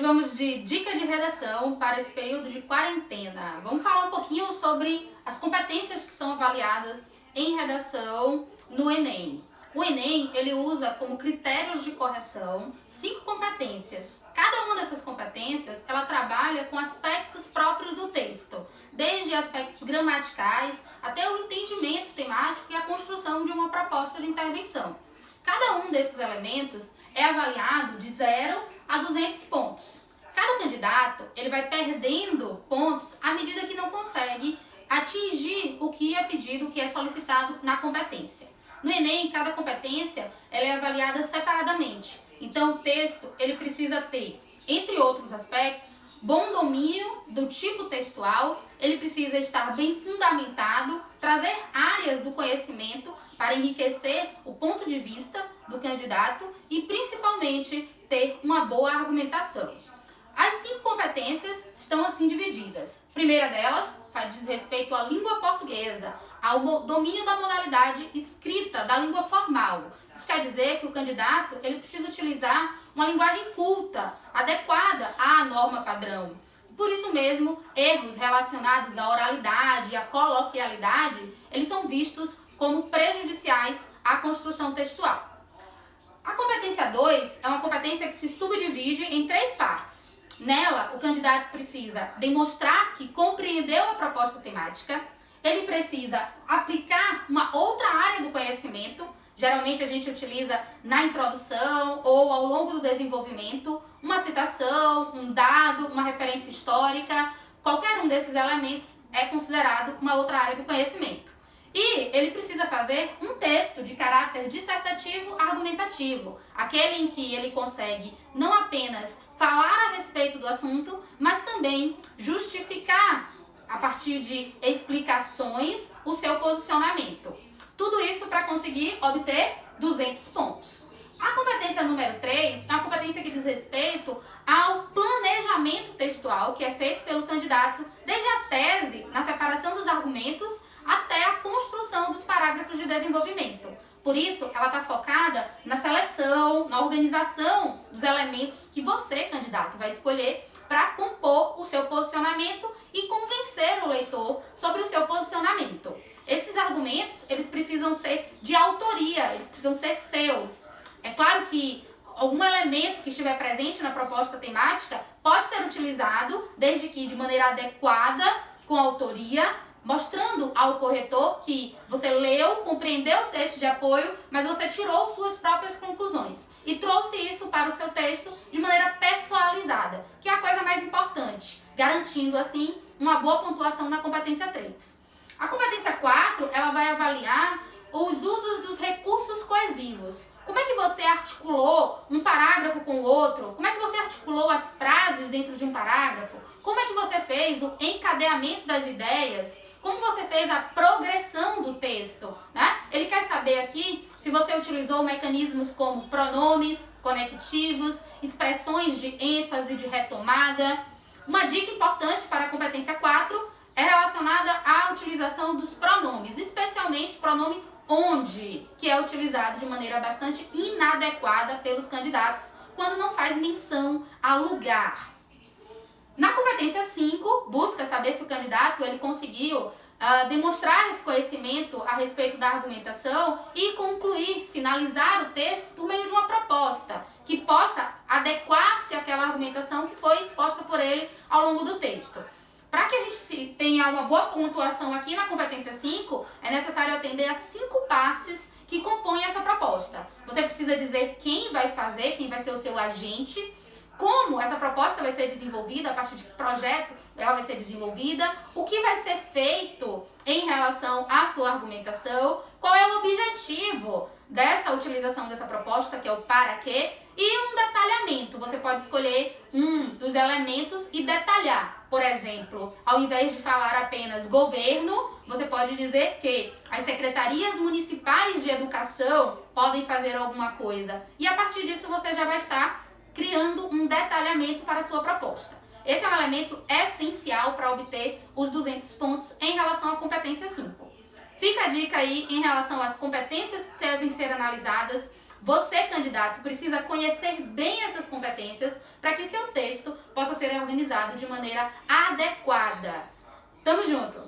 vamos de dica de redação para esse período de quarentena. Vamos falar um pouquinho sobre as competências que são avaliadas em redação no Enem. O Enem, ele usa como critérios de correção 5 competências. Cada uma dessas competências, ela trabalha com aspectos próprios do texto, desde aspectos gramaticais até o entendimento temático e a construção de uma proposta de intervenção. Cada um desses elementos é avaliado de 0 a 200 pontos. Cada candidato, ele vai perdendo pontos à medida que não consegue atingir o que é pedido, o que é solicitado na competência. No Enem, cada competência ela é avaliada separadamente. Então, o texto ele precisa ter, entre outros aspectos, bom domínio do tipo textual, ele precisa estar bem fundamentado, trazer áreas do conhecimento para enriquecer o ponto de vista do candidato e, principalmente, ter uma boa argumentação. As 5 competências estão assim divididas. A primeira delas diz respeito à língua portuguesa, ao domínio da modalidade escrita da língua formal. Isso quer dizer que o candidato ele precisa utilizar uma linguagem culta, adequada à norma padrão. Por isso mesmo, erros relacionados à oralidade e à coloquialidade, eles são vistos como prejudiciais à construção textual. A competência 2 é uma competência que se subdivide em 3 partes. Nela, o candidato precisa demonstrar que compreendeu a proposta temática, ele precisa aplicar uma outra área do conhecimento, geralmente a gente utiliza na introdução ou ao longo do desenvolvimento, uma citação, um dado, uma referência histórica, qualquer um desses elementos é considerado uma outra área do conhecimento. E ele precisa fazer um texto de caráter dissertativo argumentativo, aquele em que ele consegue não apenas falar a respeito do assunto, mas também justificar, a partir de explicações, o seu posicionamento. Tudo isso para conseguir obter 200 pontos. A competência número 3 é uma competência que diz respeito ao planejamento textual que é feito pelo candidato, desde a tese, na separação dos argumentos, até a construção dos parágrafos de desenvolvimento. Por isso, ela está focada na seleção, na organização dos elementos que você, candidato, vai escolher para compor o seu posicionamento e convencer o leitor sobre o seu posicionamento. Esses argumentos, eles precisam ser de autoria, eles precisam ser seus. É claro que algum elemento que estiver presente na proposta temática pode ser utilizado, desde que de maneira adequada, com autoria, mostrando ao corretor que você leu, compreendeu o texto de apoio, mas você tirou suas próprias conclusões e trouxe isso para o seu texto de maneira pessoalizada, que é a coisa mais importante, garantindo assim uma boa pontuação na competência 3. A competência 4, ela vai avaliar os usos dos recursos coesivos. Como é que você articulou um parágrafo com o outro? Como é que você articulou as frases dentro de um parágrafo? Como é que você fez o encadeamento das ideias? Como você fez a progressão do texto, né? Ele quer saber aqui se você utilizou mecanismos como pronomes, conectivos, expressões de ênfase, de retomada. Uma dica importante para a competência 4 é relacionada à utilização dos pronomes, especialmente o pronome onde, que é utilizado de maneira bastante inadequada pelos candidatos quando não faz menção a lugar. Na competência 5, busca saber se o candidato ele conseguiu demonstrar esse conhecimento a respeito da argumentação e concluir, finalizar o texto por meio de uma proposta que possa adequar-se àquela argumentação que foi exposta por ele ao longo do texto. Para que a gente tenha uma boa pontuação aqui na competência 5, é necessário atender as 5 partes que compõem essa proposta. Você precisa dizer quem vai fazer, quem vai ser o seu agente, como essa proposta vai ser desenvolvida, a partir de que projeto ela vai ser desenvolvida, o que vai ser feito em relação à sua argumentação, qual é o objetivo dessa utilização dessa proposta, que é o para quê, e um detalhamento. Você pode escolher um dos elementos e detalhar. Por exemplo, ao invés de falar apenas governo, você pode dizer que as secretarias municipais de educação podem fazer alguma coisa. E a partir disso você já vai estar criando um detalhamento para a sua proposta. Esse é um elemento essencial para obter os 200 pontos em relação à competência 5. Fica a dica aí em relação às competências que devem ser analisadas Você, candidato, precisa conhecer bem essas competências para que seu texto possa ser organizado de maneira adequada. Tamo junto!